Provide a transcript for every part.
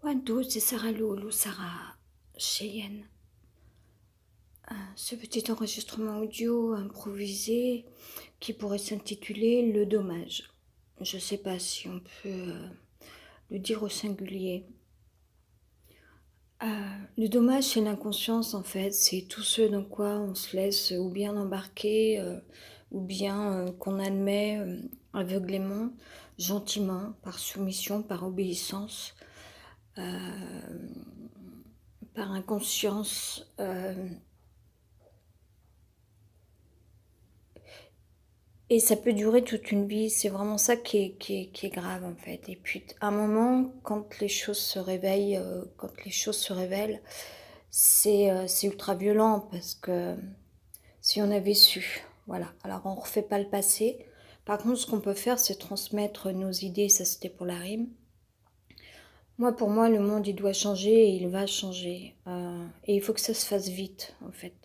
One, two, c'est Sarah Lou, Sarah Cheyenne. Ce petit enregistrement audio improvisé qui pourrait s'intituler Le dommage. Je ne sais pas si on peut le dire au singulier. Le dommage, c'est l'inconscience en fait, c'est tout ce dans quoi on se laisse ou bien embarquer, ou bien qu'on admet aveuglément, gentiment, par soumission, par obéissance, par inconscience. Et ça peut durer toute une vie, c'est vraiment ça qui est grave en fait. Et puis à un moment, quand les choses se réveillent, c'est ultra violent parce que si on avait su, voilà. Alors on refait pas le passé. Par contre, ce qu'on peut faire, c'est transmettre nos idées, ça c'était pour la rime. Moi, pour moi, le monde il doit changer et il va changer. Et il faut que ça se fasse vite en fait.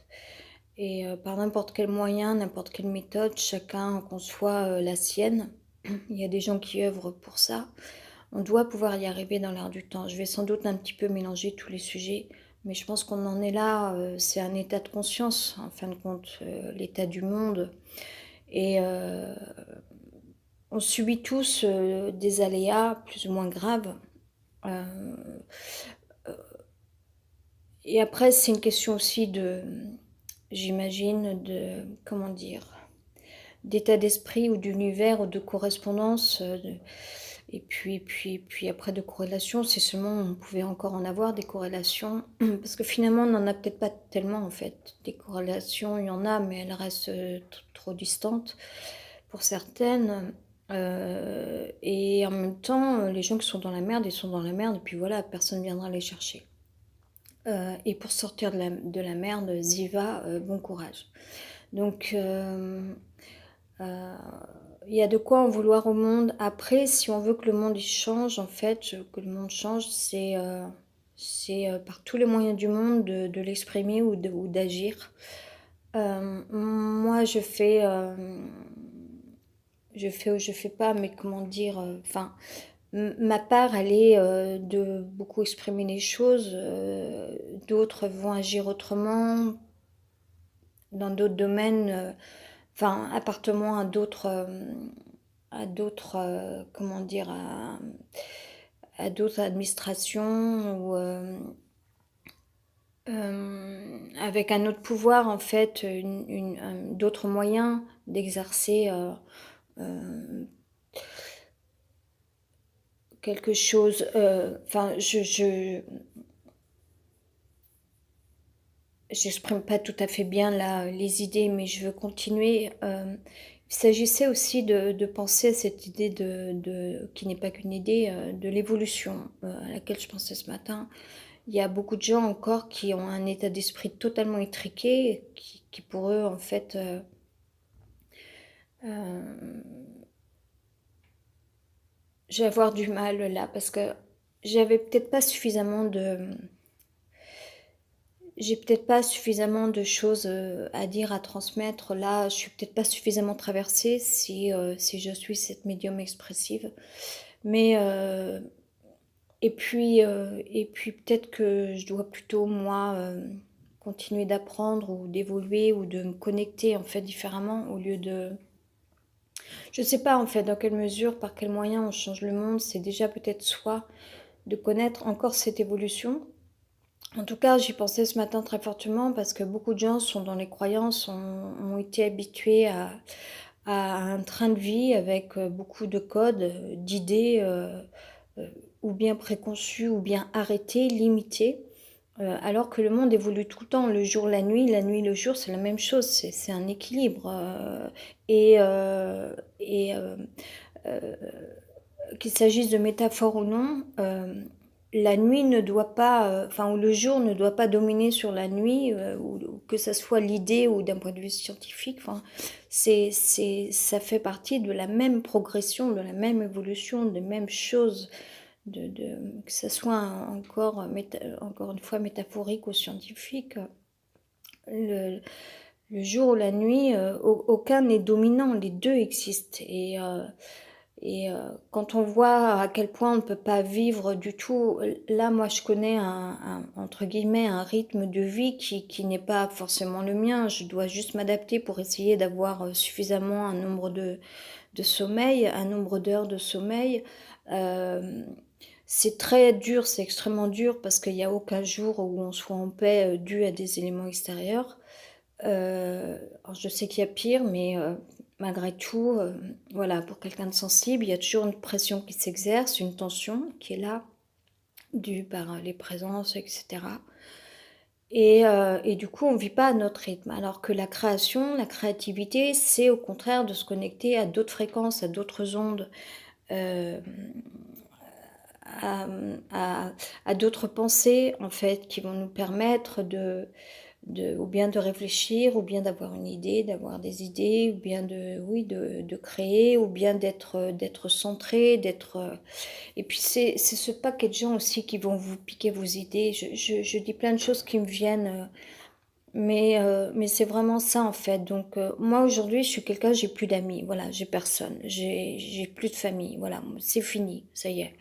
Et par n'importe quel moyen, n'importe quelle méthode, chacun conçoit la sienne. Il y a des gens qui œuvrent pour ça. On doit pouvoir y arriver dans l'air du temps. Je vais sans doute un petit peu mélanger tous les sujets, mais je pense qu'on en est là. C'est un état de conscience, en fin de compte, l'état du monde. Et on subit tous des aléas plus ou moins graves. Euh, et après, c'est une question aussi de, j'imagine, de, comment dire, d'état d'esprit ou d'univers ou de correspondance. Et puis après de corrélations, c'est seulement on pouvait encore en avoir des corrélations, parce que finalement on n'en a peut-être pas tellement en fait. Des corrélations, il y en a, mais elles restent trop distantes pour certaines. Et en même temps, les gens qui sont dans la merde, ils sont dans la merde, et puis voilà, personne ne viendra les chercher. Et pour sortir de la merde, Ziva, bon courage. Donc, il y a de quoi en vouloir au monde. Après, si on veut que le monde il change, en fait, que le monde change, c'est par tous les moyens du monde de l'exprimer ou d'agir. Moi, je fais ou je fais pas, mais comment dire, enfin, ma part, elle est de beaucoup exprimer les choses. D'autres vont agir autrement dans d'autres domaines, enfin, appartenant à d'autres, comment dire, à d'autres administrations ou avec un autre pouvoir en fait, d'autres moyens d'exercer quelque chose. Enfin, j'exprime pas tout à fait bien là les idées, mais je veux continuer. Il s'agissait aussi de penser à cette idée qui n'est pas qu'une idée, de l'évolution à laquelle je pensais ce matin. Il y a beaucoup de gens encore qui ont un état d'esprit totalement étriqué, qui pour eux en fait, je vais avoir du mal là parce que j'avais peut-être pas suffisamment de j'ai peut-être pas suffisamment de choses à dire, à transmettre. Là, je suis peut-être pas suffisamment traversée si je suis cette médium expressive. Mais et puis peut-être que je dois plutôt moi continuer d'apprendre ou d'évoluer ou de me connecter en fait différemment au lieu de. Je sais pas en fait dans quelle mesure, par quels moyens on change le monde. C'est déjà peut-être soit de connaître encore cette évolution. En tout cas, j'y pensais ce matin très fortement parce que beaucoup de gens sont dans les croyances, ont été habitués à un train de vie avec beaucoup de codes, d'idées, euh, ou bien préconçues, ou bien arrêtées, limitées, alors que le monde évolue tout le temps, le jour, la nuit, le jour, c'est la même chose, c'est un équilibre. Et qu'il s'agisse de métaphore ou non, la nuit ne doit pas, enfin, ou le jour ne doit pas dominer sur la nuit, ou que ça soit l'idée ou d'un point de vue scientifique. Enfin, ça fait partie de la même progression, de la même évolution, des mêmes choses, que ça soit encore une fois métaphorique ou scientifique. Le, le jour ou la nuit, aucun n'est dominant, les deux existent. Et quand on voit à quel point on ne peut pas vivre du tout, là, moi, je connais entre guillemets, un rythme de vie qui n'est pas forcément le mien. Je dois juste m'adapter pour essayer d'avoir suffisamment un nombre de sommeil, un nombre d'heures de sommeil. Euh, c'est très dur, c'est extrêmement dur parce qu'il n'y a aucun jour où on soit en paix dû à des éléments extérieurs. Alors je sais qu'il y a pire, mais malgré tout, voilà, pour quelqu'un de sensible, il y a toujours une pression qui s'exerce, une tension qui est là, due par les présences, etc. Et du coup, on ne vit pas à notre rythme. Alors que la création, la créativité, c'est au contraire de se connecter à d'autres fréquences, à d'autres ondes, euh, à, à- à d'autres pensées, en fait, qui vont nous permettre ou bien de réfléchir, ou bien d'avoir une idée, d'avoir des idées, ou bien oui, de créer, ou bien d'être centré, et puis c'est ce paquet de gens aussi qui vont vous piquer vos idées. Je dis plein de choses qui me viennent, mais c'est vraiment ça en fait. Donc moi aujourd'hui, je suis quelqu'un, j'ai plus d'amis, voilà, j'ai personne, j'ai plus de famille, voilà, c'est fini, ça y est.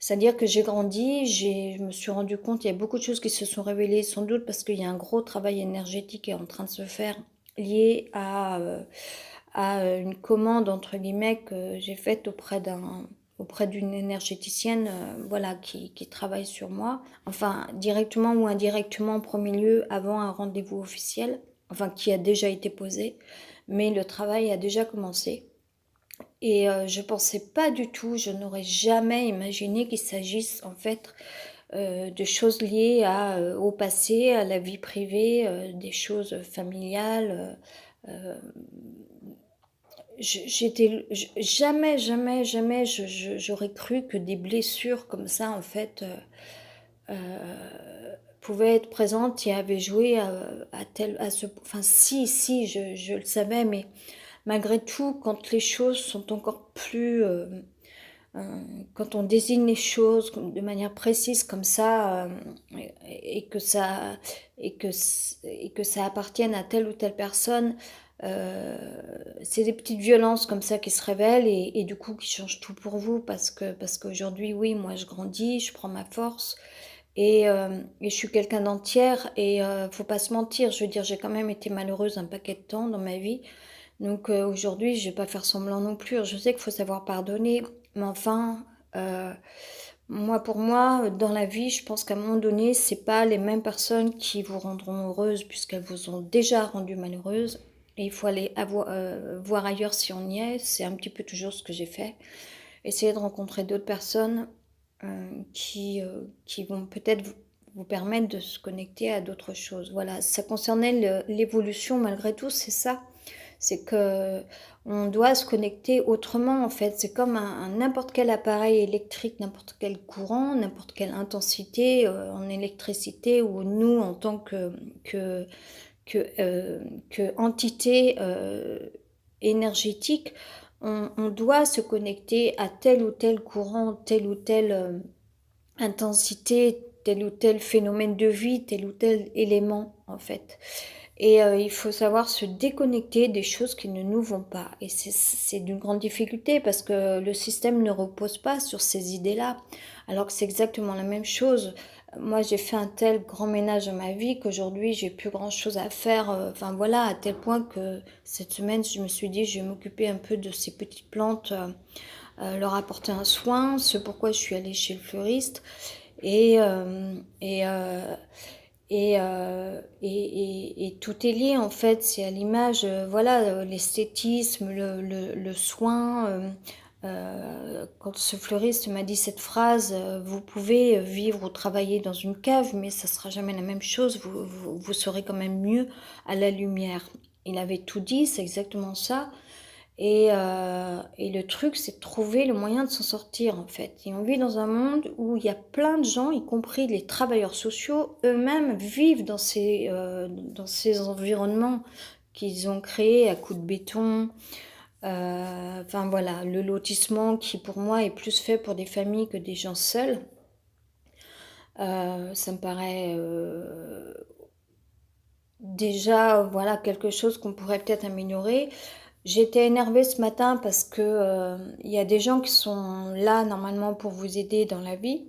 C'est-à-dire que j'ai grandi, je me suis rendu compte, il y a beaucoup de choses qui se sont révélées, sans doute parce qu'il y a un gros travail énergétique qui est en train de se faire lié à une commande, entre guillemets, que j'ai faite auprès d'une énergéticienne, voilà, qui travaille sur moi, enfin, directement ou indirectement en premier lieu, avant un rendez-vous officiel, enfin, qui a déjà été posé, mais le travail a déjà commencé. Et je pensais pas du tout, je n'aurais jamais imaginé qu'il s'agisse en fait de choses liées au passé, à la vie privée, des choses familiales. Jamais, jamais, jamais j'aurais cru que des blessures comme ça en fait pouvaient être présentes et avaient joué enfin si, je le savais, mais malgré tout, quand les choses sont encore plus quand on désigne les choses de manière précise comme ça, et que ça et que ça appartienne à telle ou telle personne, c'est des petites violences comme ça qui se révèlent et du coup qui changent tout pour vous parce qu'aujourd'hui oui, moi je grandis, je prends ma force et je suis quelqu'un d'entière et faut pas se mentir, je veux dire j'ai quand même été malheureuse un paquet de temps dans ma vie. Donc aujourd'hui, je vais pas faire semblant non plus. Je sais qu'il faut savoir pardonner, mais enfin, euh, moi pour moi, dans la vie, je pense qu'à un moment donné, c'est pas les mêmes personnes qui vous rendront heureuse puisqu'elles vous ont déjà rendu malheureuse. Et il faut aller voir ailleurs si on y est. C'est un petit peu toujours ce que j'ai fait. Essayer de rencontrer d'autres personnes qui vont peut-être vous permettre de se connecter à d'autres choses. Voilà, ça concernait l'évolution malgré tout, c'est ça. C'est que on doit se connecter autrement en fait. C'est comme n'importe quel appareil électrique, n'importe quel courant, n'importe quelle intensité en électricité ou nous en tant que, que, euh, que entité énergétique, on doit se connecter à tel ou tel courant, telle ou telle intensité, tel ou tel phénomène de vie, tel ou tel élément en fait. Et il faut savoir se déconnecter des choses qui ne nous vont pas. Et c'est d'une grande difficulté parce que le système ne repose pas sur ces idées-là. Alors que c'est exactement la même chose. Moi, j'ai fait un tel grand ménage dans ma vie qu'aujourd'hui, j'ai plus grand-chose à faire. Enfin voilà, à tel point que cette semaine, je me suis dit, je vais m'occuper un peu de ces petites plantes, leur apporter un soin. C'est pourquoi je suis allée chez le fleuriste. Et, euh, et, euh, et tout est lié en fait, c'est à l'image, voilà, l'esthétisme, le soin. Quand ce fleuriste m'a dit cette phrase, vous pouvez vivre ou travailler dans une cave, mais ça sera jamais la même chose, vous serez quand même mieux à la lumière. Il avait tout dit, c'est exactement ça. Et le truc, c'est de trouver le moyen de s'en sortir, en fait. Et on vit dans un monde où il y a plein de gens, y compris les travailleurs sociaux, eux-mêmes vivent dans ces environnements qu'ils ont créés à coups de béton. Enfin voilà, le lotissement qui pour moi est plus fait pour des familles que des gens seuls. Ça me paraît déjà voilà quelque chose qu'on pourrait peut-être améliorer. J'ai été énervée ce matin parce que il y a des gens qui sont là normalement pour vous aider dans la vie.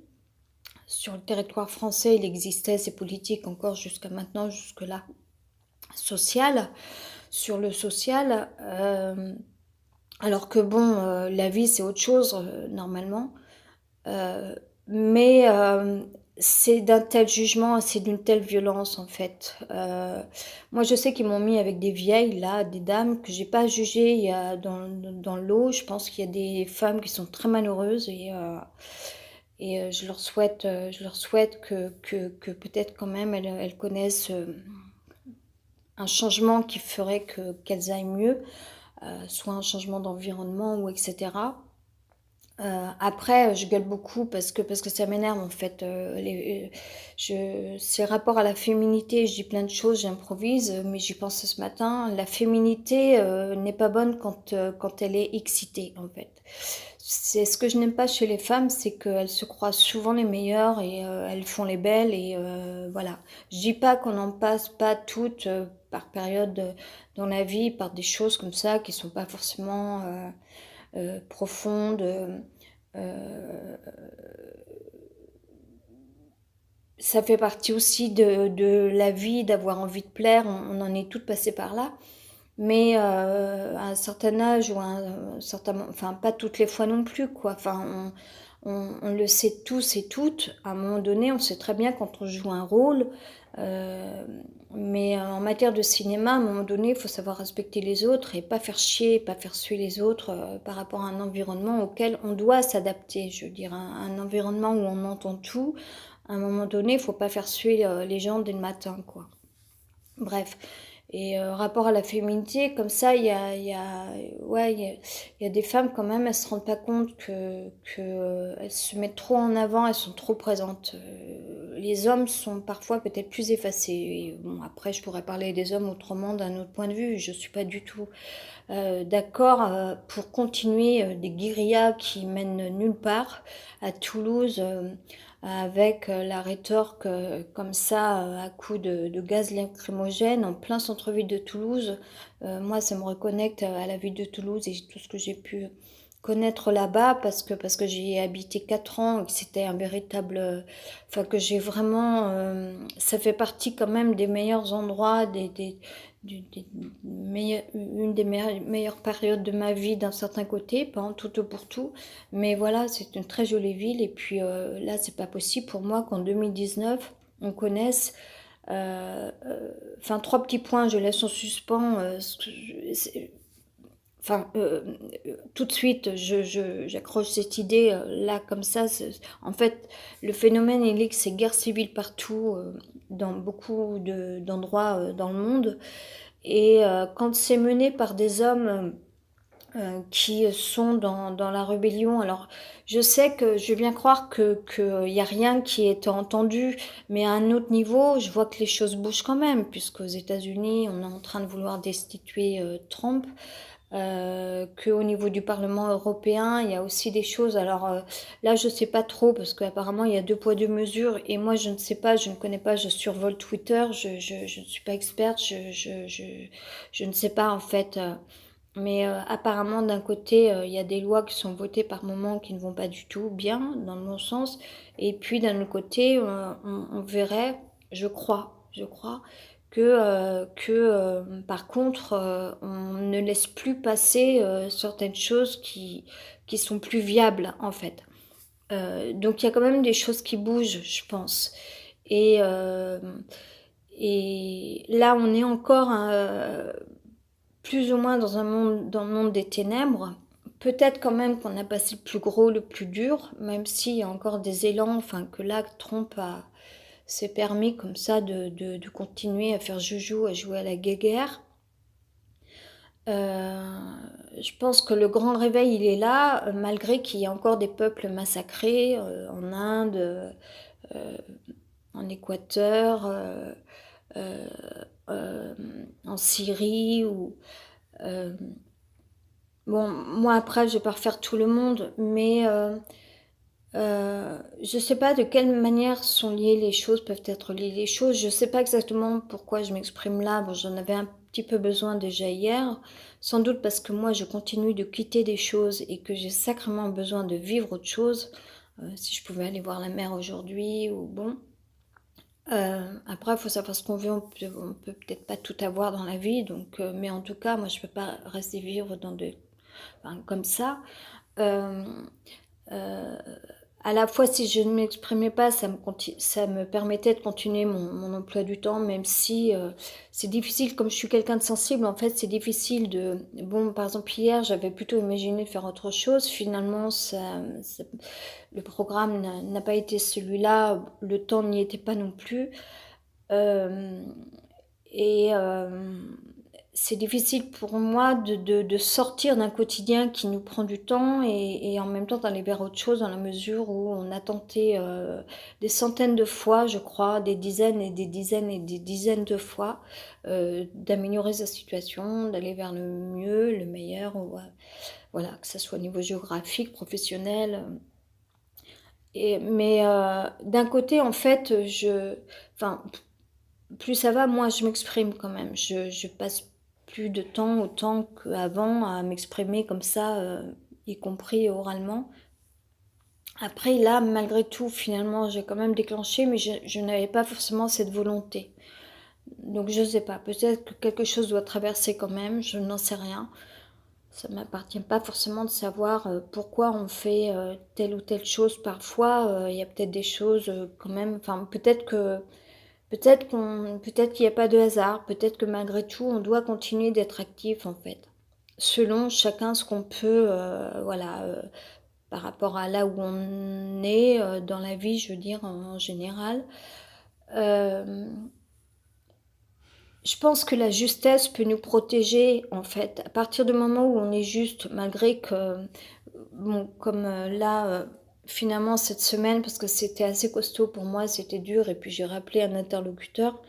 Sur le territoire français, il existait ces politiques encore jusqu'à maintenant, jusque-là, sociales, sur le social. Alors que bon, la vie c'est autre chose normalement. Euh, mais c'est d'un tel jugement, c'est d'une telle violence en fait. Moi je sais qu'ils m'ont mis avec des vieilles là, des dames que j'ai pas jugées. Il y a dans l'eau, je pense qu'il y a des femmes qui sont très malheureuses et je leur souhaite que peut-être quand même elles connaissent un changement qui ferait qu'elles aillent mieux, soit un changement d'environnement ou etc. Après, je gueule beaucoup parce que ça m'énerve en fait. C'est rapport à la féminité, je dis plein de choses, j'improvise, mais j'y pensais ce matin. La féminité n'est pas bonne quand elle est excitée en fait. C'est ce que je n'aime pas chez les femmes, c'est qu'elles se croient souvent les meilleures et elles font les belles et voilà. Je dis pas qu'on n'en passe pas toutes par période dans la vie, par des choses comme ça qui sont pas forcément profonde. Ça fait partie aussi de la vie, d'avoir envie de plaire. On en est toutes passées par là. Mais à un certain âge ou à un certain, enfin pas toutes les fois non plus quoi. Enfin, on le sait tous et toutes. À un moment donné, on sait très bien quand on joue un rôle. Euh, mais en matière de cinéma, à un moment donné, il faut savoir respecter les autres et pas faire chier, pas faire suer les autres par rapport à un environnement auquel on doit s'adapter. Je veux dire, un environnement où on entend tout. À un moment donné, il faut pas faire suer les gens dès le matin, quoi. Bref. Et rapport à la féminité, comme ça, ouais, il y a des femmes quand même, elles se rendent pas compte que elles se mettent trop en avant, elles sont trop présentes. Les hommes sont parfois peut-être plus effacés. Et bon, après, je pourrais parler des hommes autrement d'un autre point de vue. Je suis pas du tout d'accord pour continuer des guérillas qui mènent nulle part à Toulouse. Avec la rétorque comme ça à coups de gaz lacrymogène en plein centre-ville de Toulouse. Moi, ça me reconnecte à la ville de Toulouse et tout ce que j'ai pu connaître là-bas parce que j'y ai habité 4 ans et que c'était un véritable... Enfin, que j'ai vraiment... ça fait partie quand même des meilleurs endroits, une des meilleures périodes de ma vie d'un certain côté, pas en tout et pour tout. Mais voilà, c'est une très jolie ville. Et puis là, c'est pas possible pour moi qu'en 2019, on connaisse. Enfin, trois petits points, je laisse en suspens. Enfin, tout de suite, j'accroche cette idée là comme ça. En fait, le phénomène, il est que c'est guerre civile partout, dans beaucoup d'endroits dans le monde. Et quand c'est mené par des hommes qui sont dans la rébellion. Alors, je sais que je veux bien croire que y a rien qui est entendu, mais à un autre niveau, je vois que les choses bougent quand même, puisqu'aux États-Unis, on est en train de vouloir destituer Trump. Qu'au niveau du Parlement européen, il y a aussi des choses. Alors là, je sais pas trop parce qu'apparemment il y a deux poids deux mesures et moi je ne sais pas, je ne connais pas, je survole Twitter, je ne suis pas experte, je ne sais pas en fait. Mais apparemment, d'un côté, il y a des lois qui sont votées par moments qui ne vont pas du tout bien, dans le bon sens. Et puis, d'un autre côté, on verrait, je crois que par contre, on ne laisse plus passer certaines choses qui sont plus viables, en fait. Donc, il y a quand même des choses qui bougent, je pense. Et, euh, et là, on est encore plus ou moins dans un monde, dans le monde des ténèbres. Peut-être quand même qu'on a passé le plus gros, le plus dur, même s'il y a encore des élans, enfin que là, Trump s'est permis comme ça de continuer à faire joujou, à jouer à la guéguerre. Euh, je pense que le grand réveil, il est là, malgré qu'il y ait encore des peuples massacrés en Inde, en Équateur, euh, euh, en Syrie ou euh, bon, moi après, je vais pas refaire tout le monde, mais Je ne sais pas de quelle manière sont liées les choses, peuvent être liées les choses. Je ne sais pas exactement pourquoi je m'exprime là. Bon, j'en avais un petit peu besoin déjà hier. Sans doute parce que moi, je continue de quitter des choses et que j'ai sacrément besoin de vivre autre chose. Si je pouvais aller voir la mer aujourd'hui ou bon. Après, il faut savoir ce qu'on veut. On peut peut-être pas tout avoir dans la vie. Donc, mais en tout cas, moi, je peux pas rester vivre enfin, comme ça. Euh, euh, à la fois, si je ne m'exprimais pas, ça me permettait de continuer mon emploi du temps, même si c'est difficile, comme je suis quelqu'un de sensible, en fait, c'est difficile de... Bon, par exemple, hier, j'avais plutôt imaginé de faire autre chose. Finalement, le programme n'a pas été celui-là, le temps n'y était pas non plus. Euh, et c'est difficile pour moi de sortir d'un quotidien qui nous prend du temps et en même temps d'aller vers autre chose dans la mesure où on a tenté des centaines de fois, je crois, des dizaines et des dizaines et des dizaines de fois d'améliorer sa situation, d'aller vers le mieux, le meilleur, ou, voilà, que ce soit au niveau géographique, professionnel. Mais d'un côté, en fait, enfin, plus ça va, moins je m'exprime quand même. Je passe plus de temps autant qu'avant à m'exprimer comme ça, y compris oralement. Après, là, malgré tout, finalement, j'ai quand même déclenché, mais je n'avais pas forcément cette volonté. Donc, je sais pas, peut-être que quelque chose doit traverser quand même, je n'en sais rien. Ça ne m'appartient pas forcément de savoir pourquoi on fait telle ou telle chose. Parfois, il y a peut-être des choses quand même, enfin, peut-être qu'il n'y a pas de hasard, peut-être que malgré tout, on doit continuer d'être actif en fait. Selon chacun ce qu'on peut, voilà, par rapport à là où on est dans la vie, je veux dire en général. Euh, je pense que la justesse peut nous protéger en fait. À partir du moment où on est juste, malgré que, bon, comme là, finalement cette semaine, parce que c'était assez costaud pour moi, c'était dur, et puis j'ai rappelé un interlocuteur.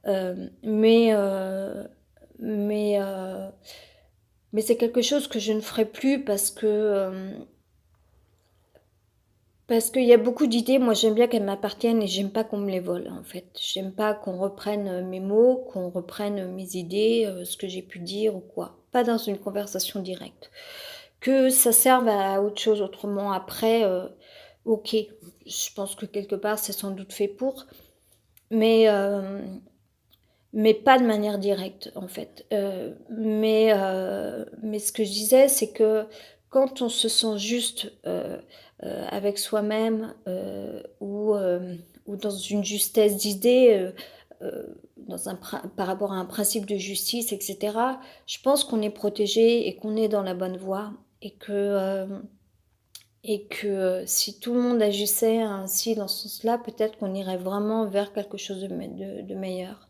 Euh, mais euh, mais euh, mais c'est quelque chose que je ne ferai plus parce qu'il y a beaucoup d'idées. Moi, j'aime bien qu'elles m'appartiennent et j'aime pas qu'on me les vole, en fait. J'aime pas qu'on reprenne mes mots, qu'on reprenne mes idées, ce que j'ai pu dire ou quoi. Pas dans une conversation directe. Que ça serve à autre chose autrement après, ok. Je pense que quelque part, c'est sans doute fait pour. Mais pas de manière directe en fait. Mais ce que je disais, c'est que quand on se sent juste avec soi-même ou dans une justesse d'idée, par rapport à un principe de justice, etc., je pense qu'on est protégé et qu'on est dans la bonne voie et que si tout le monde agissait ainsi dans ce sens-là, peut-être qu'on irait vraiment vers quelque chose de meilleur.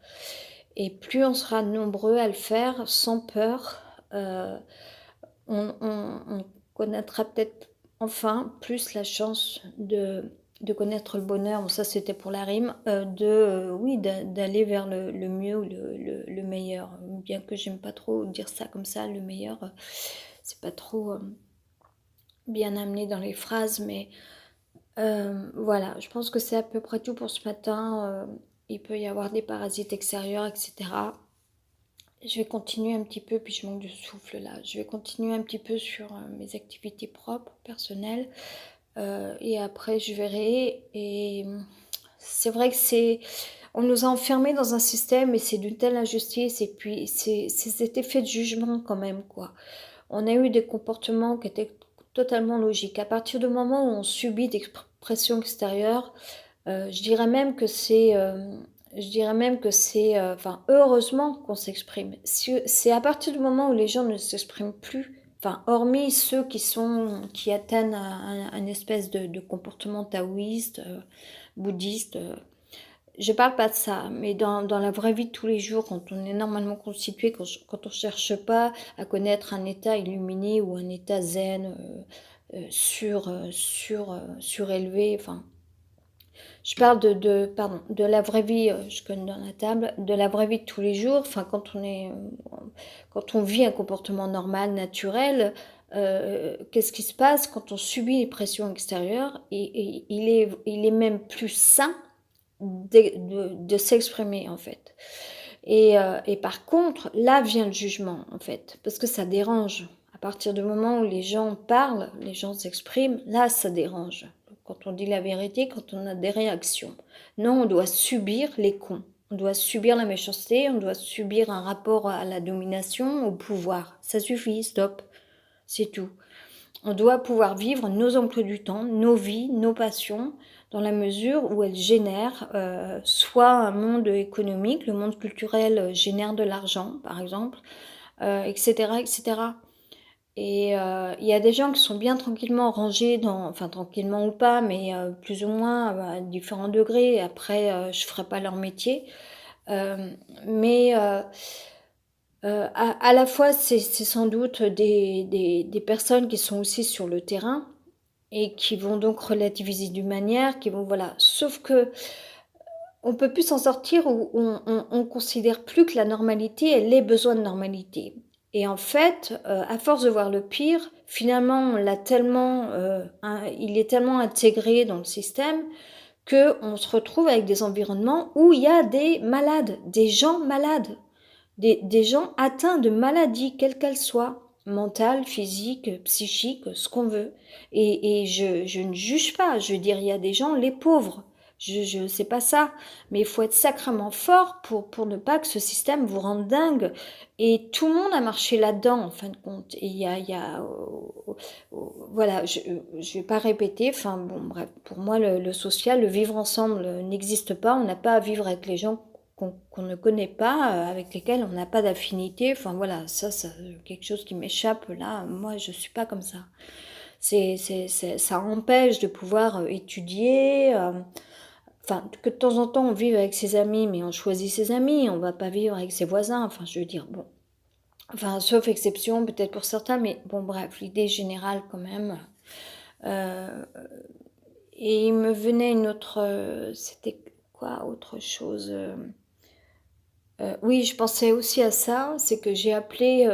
Et plus on sera nombreux à le faire sans peur, on connaîtra peut-être enfin plus la chance de connaître le bonheur. Bon, ça c'était pour la rime, oui, d'aller vers le mieux ou le meilleur. Bien que j'aime pas trop dire ça comme ça, le meilleur, c'est pas trop bien amené dans les phrases, mais voilà, je pense que c'est à peu près tout pour ce matin. Il peut y avoir des parasites extérieurs, etc. Je vais continuer un petit peu, puis je manque de souffle là. Je vais continuer un petit peu sur mes activités propres, personnelles. Et après, je verrai. Et c'est vrai que on nous a enfermés dans un système et c'est d'une telle injustice. Et puis, c'est cet effet de jugement quand même, quoi. On a eu des comportements qui étaient totalement logiques. À partir du moment où on subit des pressions extérieures, je dirais même que enfin, heureusement qu'on s'exprime. C'est à partir du moment où les gens ne s'expriment plus, enfin, hormis ceux qui atteignent un espèce de comportement taoïste, bouddhiste. Je parle pas de ça, mais dans la vraie vie de tous les jours, quand on est normalement constitué, quand on cherche pas à connaître un état illuminé ou un état zen, surélevé, enfin, je parle pardon, de la vraie vie, je connais dans la table, de la vraie vie de tous les jours. Enfin, quand on vit un comportement normal, naturel, qu'est-ce qui se passe quand on subit les pressions extérieures, et il est même plus sain de s'exprimer, en fait. Et par contre, là vient le jugement, en fait, parce que ça dérange. À partir du moment où les gens parlent, les gens s'expriment, là, ça dérange. Quand on dit la vérité, quand on a des réactions. Non, on doit subir les cons. On doit subir la méchanceté, on doit subir un rapport à la domination, au pouvoir. Ça suffit, stop. C'est tout. On doit pouvoir vivre nos emplois du temps, nos vies, nos passions, dans la mesure où elles génèrent soit un monde économique, le monde culturel génère de l'argent, par exemple, etc., etc. Et il y a des gens qui sont bien tranquillement rangés enfin tranquillement ou pas, mais plus ou moins à différents degrés. Après, je ferai pas leur métier, mais à la fois, c'est sans doute des personnes qui sont aussi sur le terrain et qui vont donc relativiser d'une manière, qui vont, voilà. Sauf que on peut plus s'en sortir, où on considère plus que la normalité et les besoins de normalité. Et en fait, à force de voir le pire, finalement, on l'a tellement, il est tellement intégré dans le système qu'on se retrouve avec des environnements où il y a des malades, des gens malades. Des gens atteints de maladies, quelles qu'elles soient, mentales, physiques, psychiques, ce qu'on veut. Et je ne juge pas, je veux dire, il y a des gens, les pauvres, je sais pas ça, mais il faut être sacrément fort pour ne pas que ce système vous rende dingue. Et tout le monde a marché là-dedans, en fin de compte. Et voilà, je vais pas répéter, enfin bon, bref, pour moi, le social, le vivre ensemble n'existe pas, on n'a pas à vivre avec les gens qu'on ne connaît pas, avec lesquels on n'a pas d'affinité. Enfin voilà, ça quelque chose qui m'échappe là. Moi, je suis pas comme ça. Ça empêche de pouvoir étudier. Enfin, que de temps en temps on vive avec ses amis, mais on choisit ses amis. On va pas vivre avec ses voisins. Enfin, je veux dire, bon. Enfin, sauf exception peut-être pour certains, mais bon, bref, l'idée générale quand même. Euh, et il me venait une autre. C'était quoi, autre chose oui, je pensais aussi à ça, c'est que j'ai appelé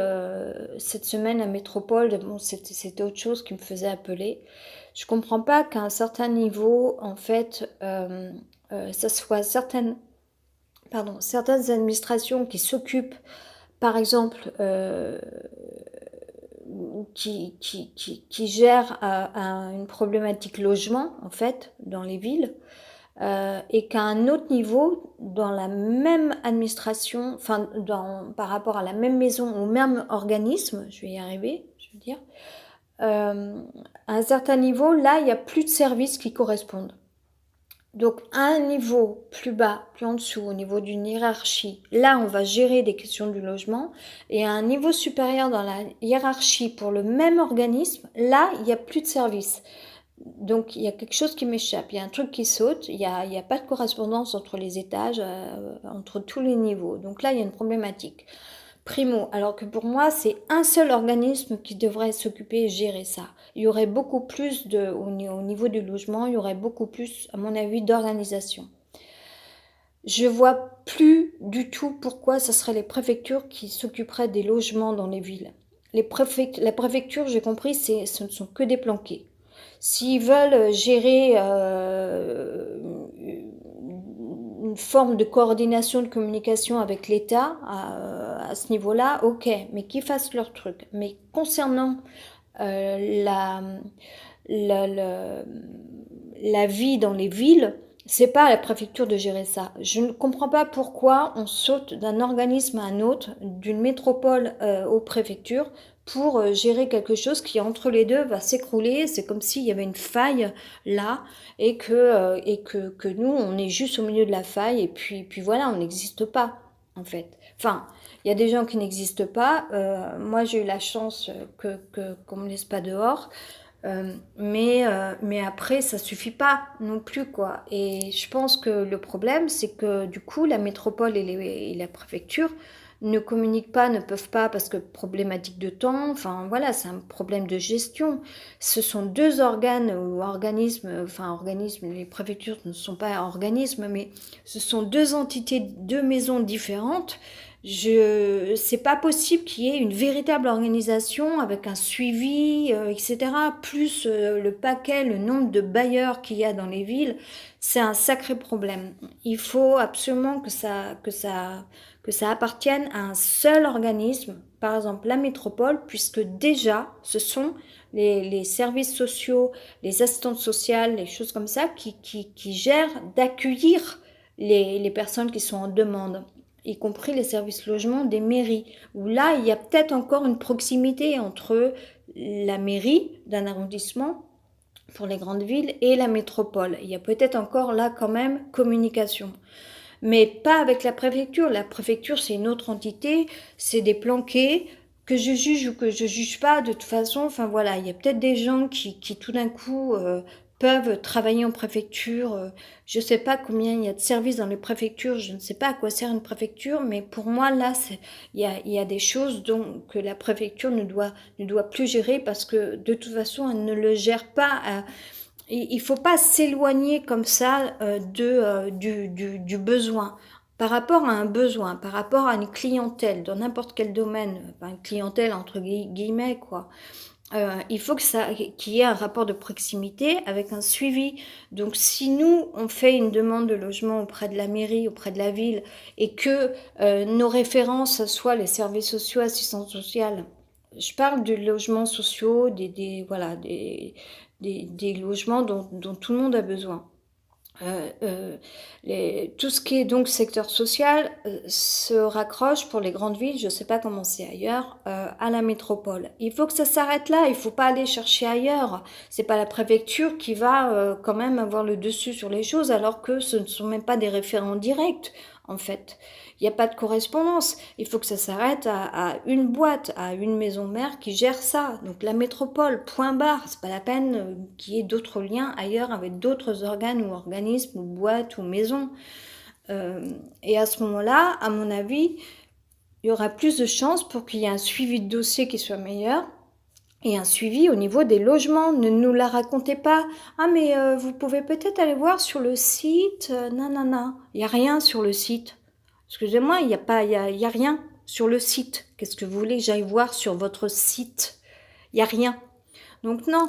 cette semaine à Métropole. Bon, c'était autre chose qui me faisait appeler. Je comprends pas qu'à un certain niveau, en fait, ça soit certaines administrations qui s'occupent, par exemple, qui gèrent une problématique logement, en fait, dans les villes. Et qu'à un autre niveau, dans la même administration, enfin par rapport à la même maison, au même organisme, je vais y arriver, je veux dire, à un certain niveau, là, il n'y a plus de services qui correspondent. Donc à un niveau plus bas, plus en dessous, au niveau d'une hiérarchie, là on va gérer des questions du logement, et à un niveau supérieur dans la hiérarchie pour le même organisme, là il n'y a plus de services. Donc il y a quelque chose qui m'échappe, il y a un truc qui saute, il y a pas de correspondance entre les étages, entre tous les niveaux. Donc là il y a une problématique. Primo, alors que pour moi c'est un seul organisme qui devrait s'occuper et gérer ça. Il y aurait beaucoup plus au niveau du logement, il y aurait beaucoup plus, à mon avis, d'organisation. Je vois plus du tout pourquoi ce serait les préfectures qui s'occuperaient des logements dans les villes. La préfecture, j'ai compris, ce ne sont que des planqués. S'ils veulent gérer une forme de coordination, de communication avec l'État à ce niveau-là, ok, mais qu'ils fassent leur truc. Mais concernant la, la, la vie dans les villes, c'est pas à la préfecture de gérer ça. Je ne comprends pas pourquoi on saute d'un organisme à un autre, d'une métropole aux préfectures, pour gérer quelque chose qui, entre les deux, va s'écrouler. C'est comme s'il y avait une faille là, et que nous, on est juste au milieu de la faille, et puis voilà, on n'existe pas, en fait. Enfin, il y a des gens qui n'existent pas. Moi, j'ai eu la chance qu'on me laisse pas dehors. Mais après, ça suffit pas non plus, quoi. Et je pense que le problème, c'est que du coup, la métropole et la préfecture ne communiquent pas, ne peuvent pas, parce que problématique de temps, enfin voilà, c'est un problème de gestion. Ce sont deux organes ou organismes, enfin organismes, les préfectures ne sont pas organismes, mais ce sont deux entités, deux maisons différentes, C'est pas possible qu'il y ait une véritable organisation avec un suivi, etc. Plus le paquet, le nombre de bailleurs qu'il y a dans les villes, c'est un sacré problème. Il faut absolument que ça appartienne à un seul organisme, par exemple la métropole, puisque déjà ce sont les services sociaux, les assistantes sociales, les choses comme ça, qui gèrent d'accueillir les personnes qui sont en demande, y compris les services logement des mairies, où là, il y a peut-être encore une proximité entre la mairie d'un arrondissement pour les grandes villes et la métropole. Il y a peut-être encore là quand même communication. Mais pas avec la préfecture. La préfecture, c'est une autre entité, c'est des planqués, que je juge ou que je juge pas, de toute façon, enfin voilà, il y a peut-être des gens qui tout d'un coup peuvent travailler en préfecture. Je sais pas combien il y a de services dans les préfectures, je ne sais pas à quoi sert une préfecture, mais pour moi là, il y a des choses que la préfecture ne doit plus gérer parce que de toute façon, elle ne le gère pas. Il ne faut pas s'éloigner comme ça du besoin. Par rapport à un besoin, par rapport à une clientèle, dans n'importe quel domaine, enfin, une clientèle entre guillemets, quoi, il faut qu'il y ait un rapport de proximité avec un suivi. Donc si nous, on fait une demande de logement auprès de la mairie, auprès de la ville, et que nos références soient les services sociaux, assistance sociale, je parle de logements sociaux, voilà, des logements dont tout le monde a besoin. Tout ce qui est donc secteur social se raccroche pour les grandes villes, je ne sais pas comment c'est ailleurs, à la métropole. Il faut que ça s'arrête là, il ne faut pas aller chercher ailleurs. C'est pas la préfecture qui va quand même avoir le dessus sur les choses, alors que ce ne sont même pas des référents directs, en fait. Il n'y a pas de correspondance. Il faut que ça s'arrête à une boîte, à une maison mère qui gère ça. Donc la métropole, point barre. C'est pas la peine qu'il y ait d'autres liens ailleurs avec d'autres organes ou organismes ou boîtes ou maisons. Et à ce moment-là, à mon avis, il y aura plus de chances pour qu'il y ait un suivi de dossier qui soit meilleur et un suivi au niveau des logements. Ne nous la racontez pas. Ah mais vous pouvez peut-être aller voir sur le site. Non, non, non. Il n'y a rien sur le site. Excusez-moi, il y a rien sur le site. Qu'est-ce que vous voulez que j'aille voir sur votre site? Il n'y a rien. Donc non.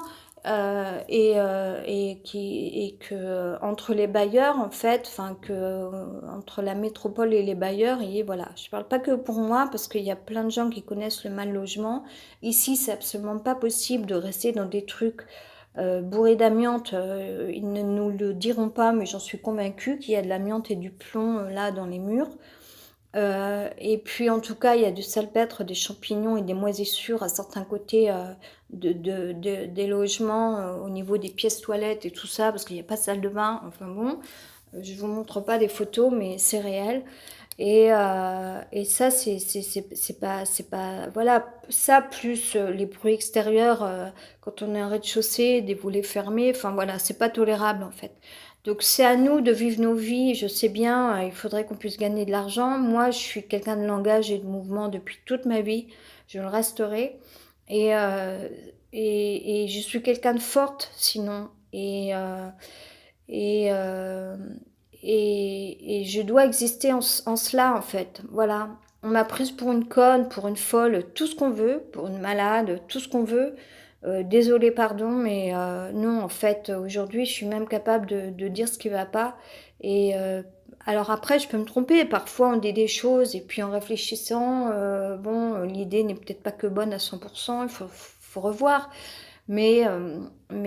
Et que entre les bailleurs, en fait, enfin que entre la métropole et les bailleurs, et voilà. Je parle pas que pour moi, parce qu'il y a plein de gens qui connaissent le mal logement. Ici, c'est absolument pas possible de rester dans des trucs bourrés d'amiante. Ils ne nous le diront pas, mais j'en suis convaincue qu'il y a de l'amiante et du plomb là dans les murs. Et puis en tout cas, il y a du salpêtre, des champignons et des moisissures à certains côtés des logements, au niveau des pièces toilettes et tout ça, parce qu'il n'y a pas de salle de bain. Enfin bon, je vous montre pas des photos, mais c'est réel. Et ça, c'est pas, voilà, ça plus les bruits extérieurs quand on est en rez-de-chaussée, des volets fermés, enfin voilà, c'est pas tolérable en fait. Donc c'est à nous de vivre nos vies. Je sais bien, il faudrait qu'on puisse gagner de l'argent. Moi, je suis quelqu'un de langage et de mouvement depuis toute ma vie. Je le resterai. Et, euh, et je suis quelqu'un de forte, sinon. Et, euh, et je dois exister en cela, en fait. Voilà. On m'a prise pour une conne, pour une folle, tout ce qu'on veut, pour une malade, tout ce qu'on veut. Désolée, pardon, mais non, en fait, aujourd'hui, je suis même capable de dire ce qui va pas. Et alors après, je peux me tromper. Parfois, on dit des choses et puis en réfléchissant, bon, l'idée n'est peut-être pas que bonne à 100%. Faut revoir. Mais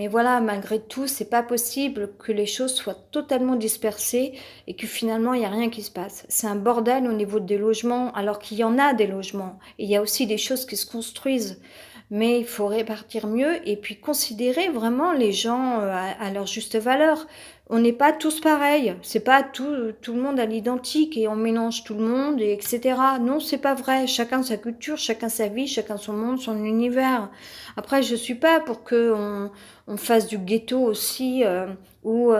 voilà, malgré tout, c'est pas possible que les choses soient totalement dispersées et que finalement, il n'y a rien qui se passe. C'est un bordel au niveau des logements, alors qu'il y en a des logements. Et il y a aussi des choses qui se construisent. Mais il faut répartir mieux et puis considérer vraiment les gens à leur juste valeur. On n'est pas tous pareils, c'est pas tout le monde à l'identique et on mélange tout le monde, et etc. Non, c'est pas vrai. Chacun sa culture, chacun sa vie, chacun son monde, son univers. Après, je suis pas pour que on fasse du ghetto aussi, où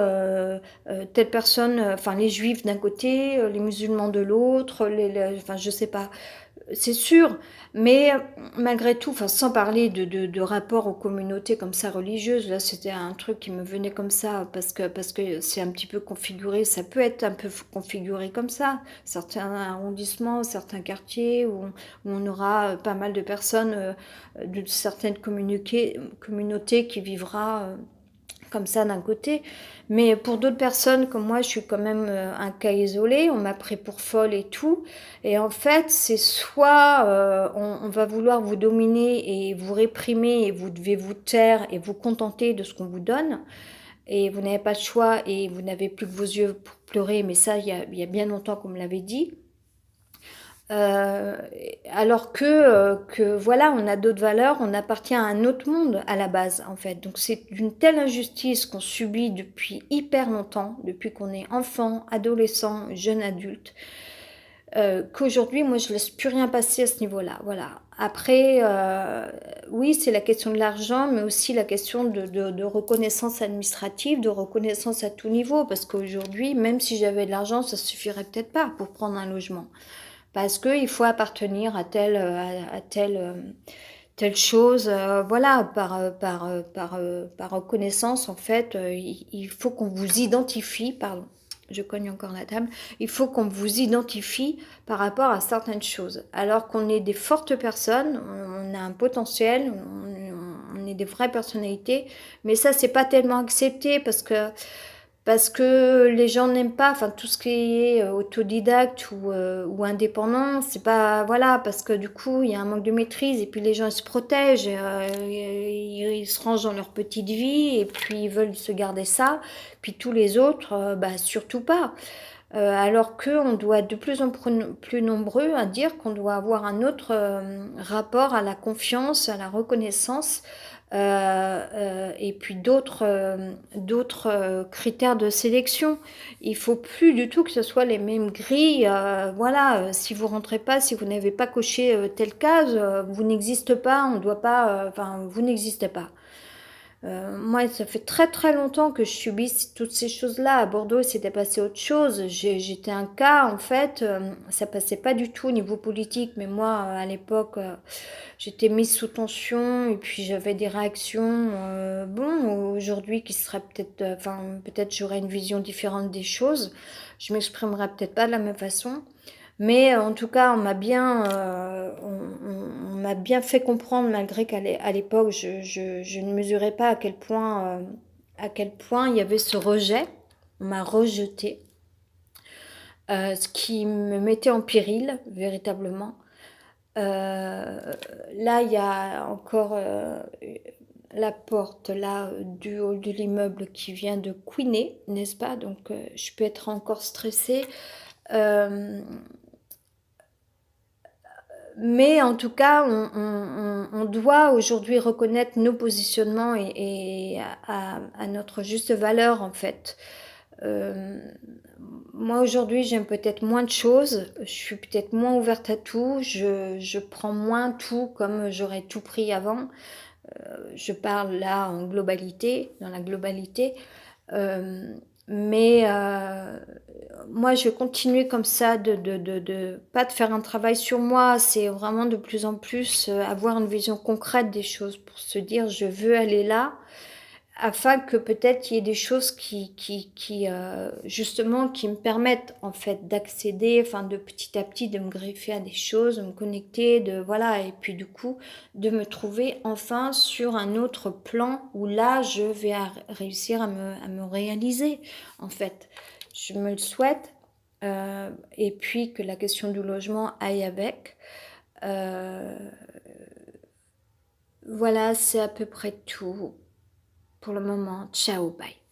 telle personne, enfin les juifs d'un côté, les musulmans de l'autre, enfin je sais pas. c'est sûr, mais malgré tout, enfin, sans parler de rapport aux communautés comme ça religieuses, là c'était un truc qui me venait comme ça parce que c'est un petit peu configuré, ça peut être un peu configuré comme ça. Certains arrondissements, certains quartiers où on aura pas mal de personnes de certaines communautés qui vivra comme ça d'un côté. Mais pour d'autres personnes comme moi, je suis quand même un cas isolé, on m'a pris pour folle et tout. Et en fait, c'est soit on va vouloir vous dominer et vous réprimer et vous devez vous taire et vous contenter de ce qu'on vous donne. Et vous n'avez pas de choix et vous n'avez plus que vos yeux pour pleurer. Mais ça, il y a bien longtemps qu'on me l'avait dit. Euh, alors que voilà, on a d'autres valeurs, on appartient à un autre monde à la base en fait. Donc c'est d'une telle injustice qu'on subit depuis hyper longtemps, depuis qu'on est enfant, adolescent, jeune adulte, qu'aujourd'hui moi je laisse plus rien passer à ce niveau-là. Voilà. Après, oui, c'est la question de l'argent, mais aussi la question de reconnaissance administrative, de reconnaissance à tout niveau, parce qu'aujourd'hui, même si j'avais de l'argent, ça suffirait peut-être pas pour prendre un logement parce qu'il faut appartenir à telle chose, voilà, par reconnaissance, en fait, il faut qu'on vous identifie, pardon, je cogne encore la table, il faut qu'on vous identifie par rapport à certaines choses. Alors qu'on est des fortes personnes, on a un potentiel, on est des vraies personnalités, mais ça, c'est pas tellement accepté parce que les gens n'aiment pas, enfin tout ce qui est autodidacte ou indépendant, c'est pas, voilà, parce que du coup il y a un manque de maîtrise et puis les gens ils se protègent, ils se rangent dans leur petite vie et puis ils veulent se garder ça, puis tous les autres, bah surtout pas. Alors qu'on doit être de plus en plus nombreux à dire qu'on doit avoir un autre rapport à la confiance, à la reconnaissance, et puis d'autres critères de sélection. Il faut plus du tout que ce soit les mêmes grilles. Voilà, si vous rentrez pas, si vous n'avez pas coché telle case, vous n'existez pas. On doit pas. Enfin, vous n'existez pas. Moi, ça fait très très longtemps que je subis toutes ces choses-là. À Bordeaux, c'était passé autre chose. J'étais un cas, en fait, ça passait pas du tout au niveau politique, mais moi, à l'époque, j'étais mise sous tension et puis j'avais des réactions, bon, aujourd'hui qui seraient peut-être, enfin, peut-être j'aurais une vision différente des choses. Je m'exprimerais peut-être pas de la même façon. Mais en tout cas, on m'a bien fait comprendre, malgré qu'à l'époque, je ne mesurais pas à quel point il y avait ce rejet. On m'a rejeté, ce qui me mettait en péril, véritablement. Là, il y a encore la porte là du haut de l'immeuble qui vient de couiner, n'est-ce pas? Donc, je peux être encore stressée. Euh, Mais en tout cas, on doit aujourd'hui reconnaître nos positionnements et à notre juste valeur, en fait. Euh, Moi, aujourd'hui, j'aime peut-être moins de choses. Je suis peut-être moins ouverte à tout. Je prends moins tout comme j'aurais tout pris avant. Je parle là en globalité, dans la globalité. Euh, mais moi, je vais continuer comme ça, pas de faire un travail sur moi, c'est vraiment de plus en plus avoir une vision concrète des choses pour se dire je veux aller là, afin que peut-être il y ait des choses qui justement qui me permettent en fait d'accéder, enfin de petit à petit de me greffer à des choses, de me connecter, de voilà, et puis du coup de me trouver enfin sur un autre plan où là je vais réussir à me réaliser en fait. Je me le souhaite, et puis que la question du logement aille avec. Euh, voilà, c'est à peu près tout pour le moment. Ciao, bye.